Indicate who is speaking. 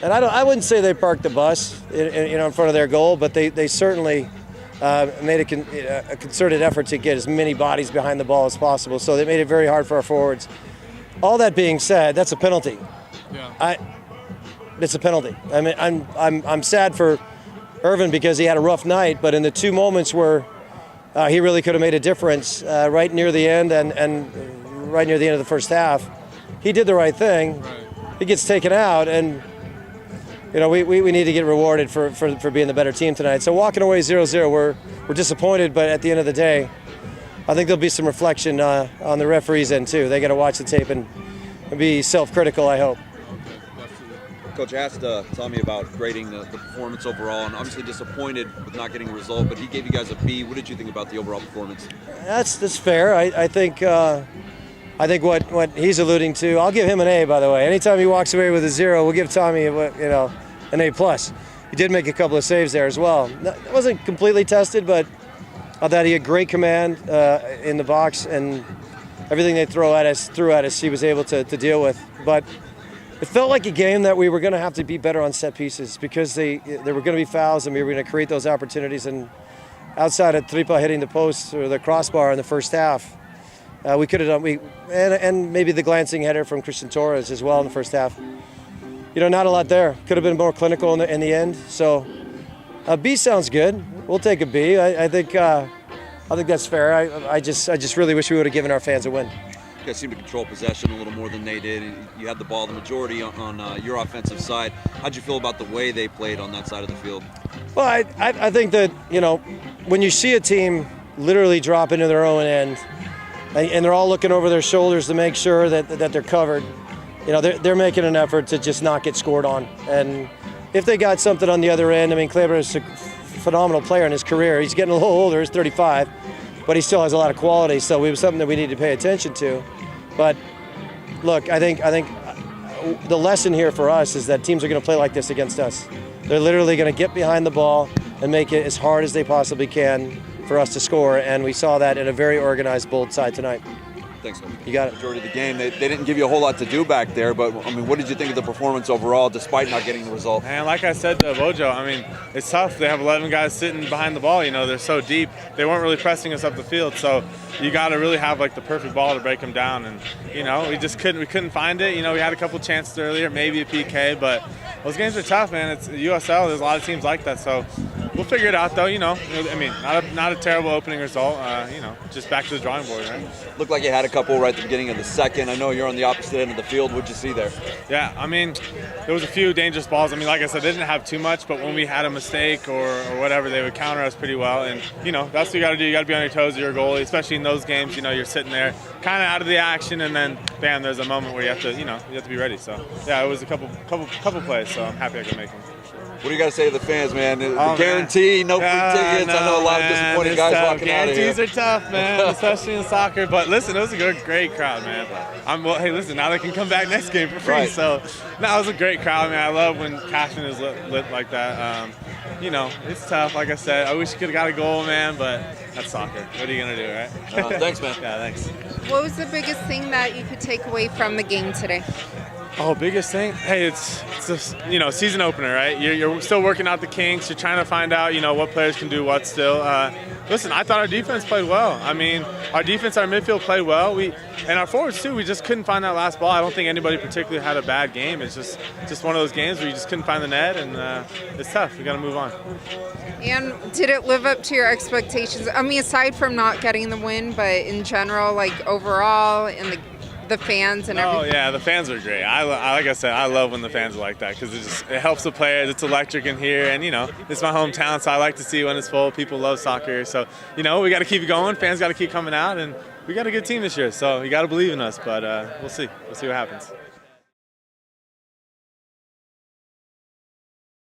Speaker 1: And I wouldn't say they parked the bus, in front of their goal, but they certainly made a concerted effort to get as many bodies behind the ball as possible. So they made it very hard for our forwards. All that being said, that's a penalty.
Speaker 2: Yeah.
Speaker 1: It's a penalty. I mean, I'm sad for Irvin because he had a rough night, but in the two moments where he really could have made a difference, right near the end and right near the end of the first half, he did the right thing.
Speaker 2: Right.
Speaker 1: He gets taken out, and we need to get rewarded for being the better team tonight. So walking away 0-0, we're disappointed, but at the end of the day, I think there'll be some reflection on the referees' end too. They got to watch the tape and be self-critical, I hope.
Speaker 3: Coach asked Tommy about grading the performance overall, and obviously disappointed with not getting a result, but he gave you guys a B. What did you think about the overall performance? That's
Speaker 1: fair. I think what he's alluding to, I'll give him an A, by the way. Anytime he walks away with a 0, we'll give Tommy an A+. He did make a couple of saves there as well. It wasn't completely tested, but I thought he had great command in the box, and everything they threw at us, he was able to deal with. But it felt like a game that we were going to have to be better on set pieces because there were going to be fouls and we were going to create those opportunities. And outside of Tripa hitting the post or the crossbar in the first half, we could have done. And maybe the glancing header from Christian Torres as well in the first half. Not a lot there. Could have been more clinical in the end. So a B sounds good. We'll take a B. I think that's fair. I just really wish we would have given our fans a win.
Speaker 3: You guys seem to control possession a little more than they did. You had the ball the majority on your offensive side. How'd you feel about the way they played on that side of the field?
Speaker 1: Well, I think that, when you see a team literally drop into their own end and they're all looking over their shoulders to make sure that they're covered, they're making an effort to just not get scored on. And if they got something on the other end, Kleber is a phenomenal player in his career. He's getting a little older, he's 35. But he still has a lot of quality, so it was something that we need to pay attention to. But look, I think the lesson here for us is that teams are going to play like this against us. They're literally going to get behind the ball and make it as hard as they possibly can for us to score, and we saw that in a very organized, bold side tonight.
Speaker 3: Thanks, man.
Speaker 1: You got it.
Speaker 3: Majority of the game, they didn't give you a whole lot to do back there, but what did you think of the performance overall, despite not getting the result?
Speaker 2: And like I said to Bojo, it's tough. They have 11 guys sitting behind the ball. They're so deep. They weren't really pressing us up the field, so you got to really have the perfect ball to break them down. And we just couldn't find it. We had a couple chances earlier, maybe a PK, but those games are tough, man. It's USL. There's a lot of teams like that, so we'll figure it out, though. Not a terrible opening result. Just back to the drawing board, right?
Speaker 3: Looked like you had a couple right at the beginning of the second. I know you're on the opposite end of the field. What'd you see there?
Speaker 2: Yeah, there was a few dangerous balls. Like I said, they didn't have too much, but when we had a mistake or whatever, they would counter us pretty well. And, that's what you got to do. You got to be on your toes to your goalie, especially in those games. You're sitting there kind of out of the action, and then, bam, there's a moment where you have to be ready. So, yeah, it was a couple plays, so I'm happy I could make them.
Speaker 3: What do you got to say to the fans, man? The guarantee, no free tickets. I know a lot of disappointed guys walking out of here.
Speaker 2: Guarantees are tough, man, especially in soccer. But listen, it was a great crowd, man. Hey, listen, now they can come back next game for free.
Speaker 3: Right.
Speaker 2: So, no, it was a great crowd, man. I love when Cashman is lit like that. It's tough, like I said. I wish you could have got a goal, man, but that's soccer. What are you going to do, right?
Speaker 3: Thanks, man.
Speaker 2: Yeah, thanks.
Speaker 4: What was the biggest thing that you could take away from the game today?
Speaker 2: Oh, biggest thing? Hey, it's a, season opener, right? You're still working out the kinks. You're trying to find out, what players can do what still. Listen, I thought our defense played well. Our defense, our midfield played well. And our forwards, too, we just couldn't find that last ball. I don't think anybody particularly had a bad game. It's just one of those games where you just couldn't find the net, and it's tough. We got to move on.
Speaker 4: And did it live up to your expectations? aside from not getting the win, but in general, overall, and the fans and everything.
Speaker 2: Oh yeah, the fans are great. Like I said, I love when the fans are like that because it helps the players. It's electric in here, and it's my hometown, so I like to see when it's full. People love soccer, so we got to keep it going. Fans got to keep coming out, and we got a good team this year, so you got to believe in us. But we'll see what happens.